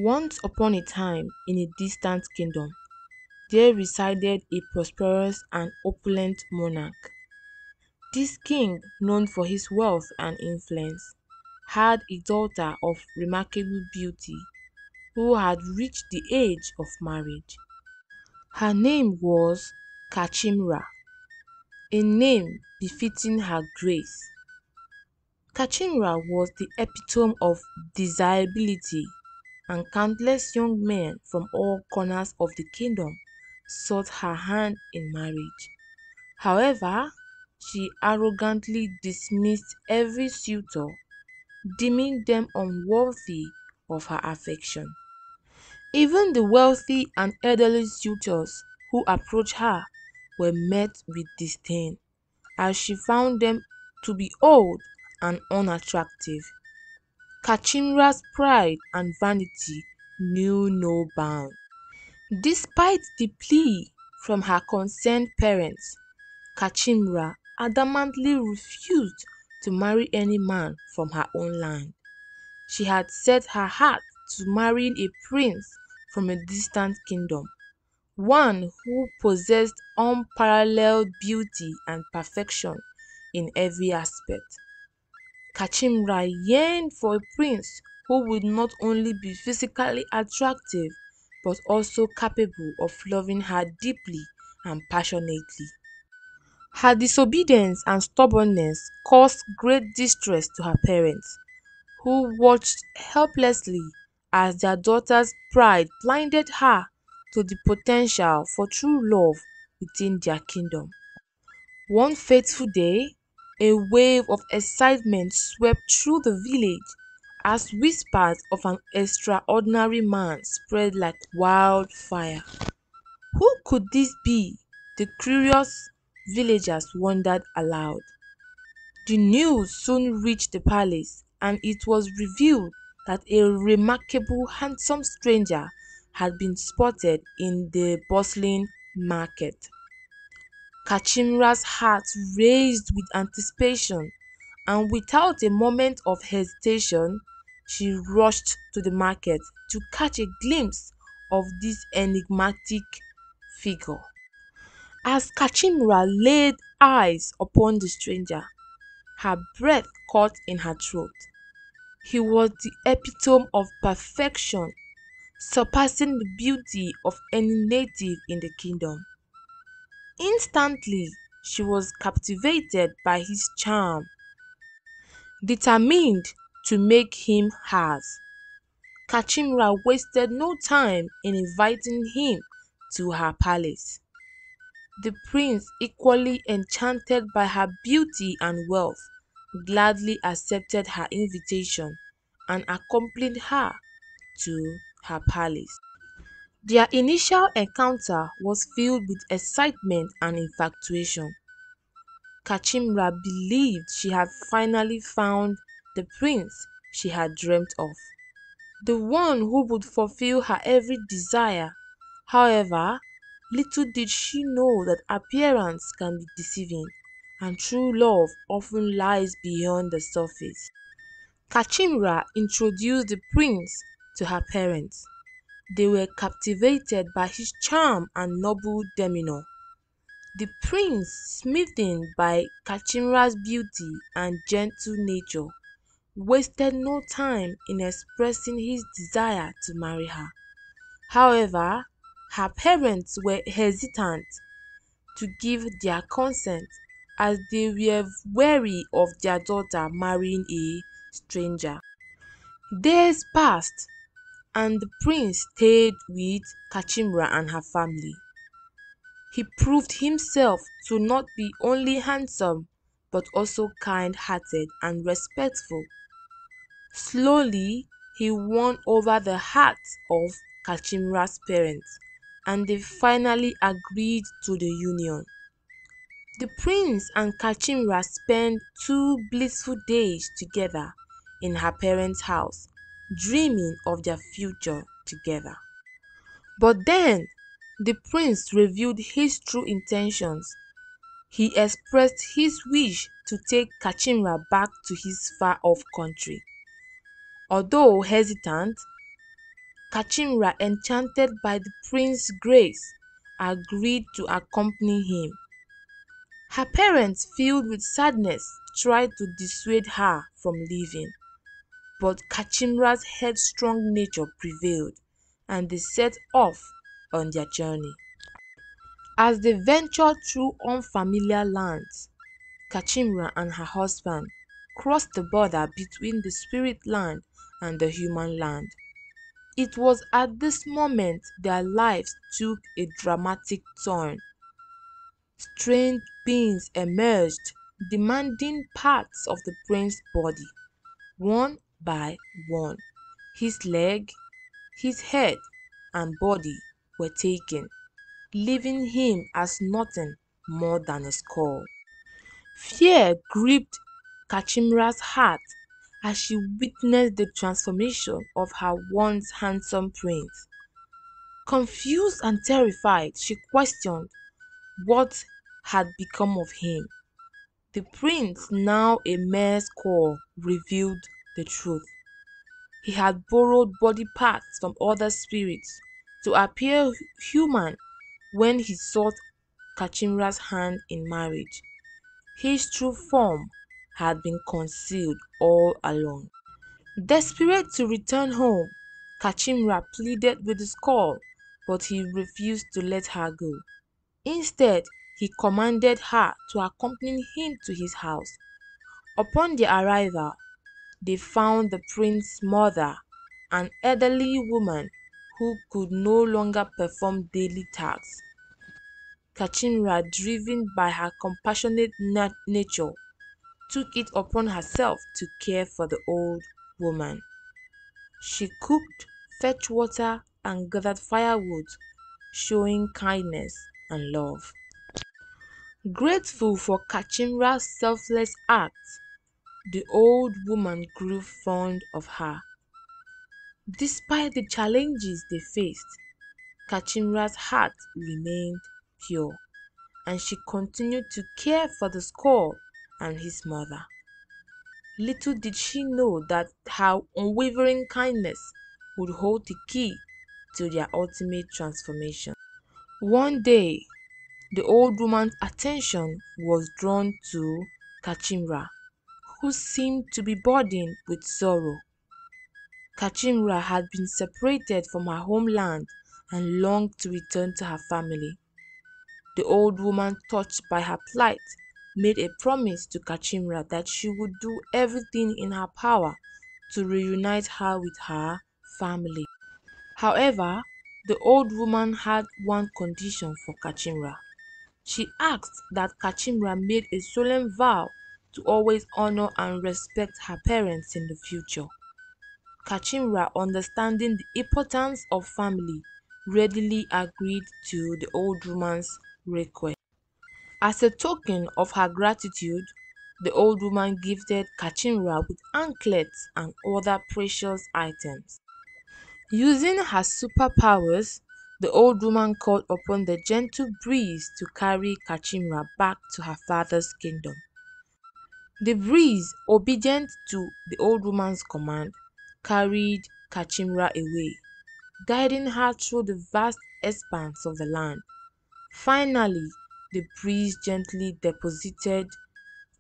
Once upon a time, in a distant kingdom, there resided a prosperous and opulent monarch. This king, known for his wealth and influence, had a daughter of remarkable beauty who had reached the age of marriage. Her name was Kachimra, a name befitting her grace. Kachimra was the epitome of desirability, and countless young men from all corners of the kingdom sought her hand in marriage. However, she arrogantly dismissed every suitor, deeming them unworthy of her affection. Even the wealthy and elderly suitors who approached her were met with disdain, as she found them to be old and unattractive. Kachimra's pride and vanity knew no bounds. Despite the plea from her concerned parents, Kachimra adamantly refused to marry any man from her own land. She had set her heart to marrying a prince from a distant kingdom, one who possessed unparalleled beauty and perfection in every aspect. Kachimra yearned for a prince who would not only be physically attractive but also capable of loving her deeply and passionately. Her disobedience and stubbornness caused great distress to her parents, who watched helplessly as their daughter's pride blinded her to the potential for true love within their kingdom. One fateful day, a wave of excitement swept through the village as whispers of an extraordinary man spread like wildfire. Who could this be? The curious villagers wondered aloud. The news soon reached the palace, and it was revealed that a remarkable handsome stranger had been spotted in the bustling market. Kachimra's heart raced with anticipation, and without a moment of hesitation, she rushed to the market to catch a glimpse of this enigmatic figure. As Kachimra laid eyes upon the stranger, her breath caught in her throat. He was the epitome of perfection, surpassing the beauty of any native in the kingdom. Instantly, she was captivated by his charm. Determined to make him hers, Kachimra wasted no time in inviting him to her palace. The prince, equally enchanted by her beauty and wealth, gladly accepted her invitation and accompanied her to her palace. Their initial encounter was filled with excitement and infatuation. Kachimra believed she had finally found the prince she had dreamt of, the one who would fulfill her every desire. However, little did she know that appearance can be deceiving, and true love often lies beyond the surface. Kachimra introduced the prince to her parents. They were captivated by his charm and noble demeanor. The prince, smitten by Kachimra's beauty and gentle nature, wasted no time in expressing his desire to marry her. However, her parents were hesitant to give their consent as they were wary of their daughter marrying a stranger. Days passed, and the prince stayed with Kachimra and her family. He proved himself to not be only handsome but also kind-hearted and respectful. Slowly, he won over the hearts of Kachimra's parents, and they finally agreed to the union. The prince and Kachimra spent 2 blissful days together in her parents' house, dreaming of their future together. But then, the prince revealed his true intentions. He expressed his wish to take Kachimra back to his far-off country. Although hesitant, Kachimra, enchanted by the prince's grace, agreed to accompany him. Her parents, filled with sadness, tried to dissuade her from leaving, but Kachimra's headstrong nature prevailed, and they set off on their journey. As they ventured through unfamiliar lands, Kachimra and her husband crossed the border between the spirit land and the human land. It was at this moment their lives took a dramatic turn. Strange beings emerged, demanding parts of the prince's body, one by one. His leg, his head, and body were taken, leaving him as nothing more than a skull. Fear gripped Kachimra's heart as she witnessed the transformation of her once handsome prince. Confused and terrified, she questioned what had become of him. The prince, now a mere skull, revealed the truth. He had borrowed body parts from other spirits to appear human when he sought Kachimra's hand in marriage. His true form had been concealed all along. Desperate to return home, Kachimra pleaded with the skull, but he refused to let her go. Instead, he commanded her to accompany him to his house. Upon their arrival, they found the prince's mother, an elderly woman who could no longer perform daily tasks. Kachimra, driven by her compassionate nature, took it upon herself to care for the old woman. She cooked, fetched water, and gathered firewood, showing kindness and love. Grateful for Kachimra's selfless act, the old woman grew fond of her. Despite the challenges they faced, Kachimra's heart remained pure, and she continued to care for the skull and his mother. Little did she know that her unwavering kindness would hold the key to their ultimate transformation. One day, the old woman's attention was drawn to Kachimra, who seemed to be burdened with sorrow. Kachimra had been separated from her homeland and longed to return to her family. The old woman, touched by her plight, made a promise to Kachimra that she would do everything in her power to reunite her with her family. However, the old woman had one condition for Kachimra. She asked that Kachimra made a solemn vow to always honor and respect her parents in the future. Kachimra, understanding the importance of family, readily agreed to the old woman's request. As a token of her gratitude, the old woman gifted Kachimra with anklets and other precious items. Using her superpowers, the old woman called upon the gentle breeze to carry Kachimra back to her father's kingdom. The breeze, obedient to the old woman's command, carried Kachimra away, guiding her through the vast expanse of the land. Finally, the breeze gently deposited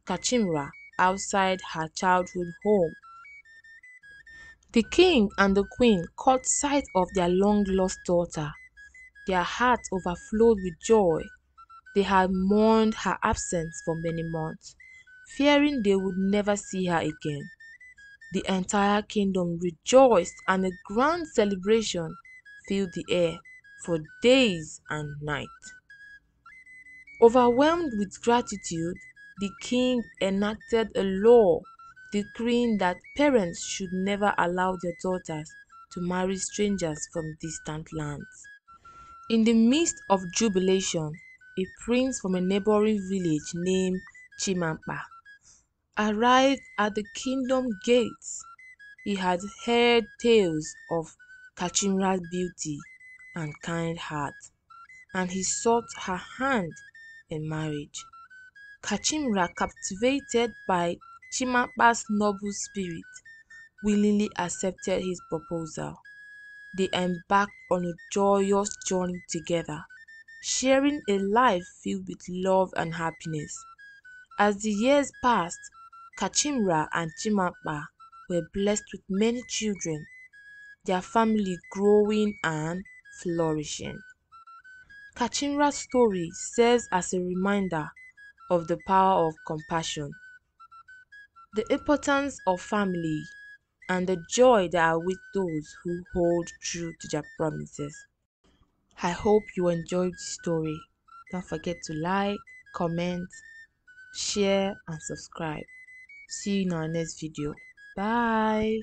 Kachimra outside her childhood home. The king and the queen caught sight of their long-lost daughter. Their hearts overflowed with joy. They had mourned her absence for many months, fearing they would never see her again. The entire kingdom rejoiced, and a grand celebration filled the air for days and nights. Overwhelmed with gratitude, the king enacted a law decreeing that parents should never allow their daughters to marry strangers from distant lands. In the midst of jubilation, a prince from a neighboring village named Chimampa arrived at the kingdom gates. He had heard tales of Kachimra's beauty and kind heart, and he sought her hand in marriage. Kachimra, captivated by Chimampa's noble spirit, willingly accepted his proposal. they embarked on a joyous journey together, sharing a life filled with love and happiness. As the years passed, Kachimra and Chimampa were blessed with many children, their family growing and flourishing. Kachimra's story serves as a reminder of the power of compassion, the importance of family, and the joy that are with those who hold true to their promises. I hope you enjoyed the story. Don't forget to like, comment, share, and subscribe. See you in our next video. Bye.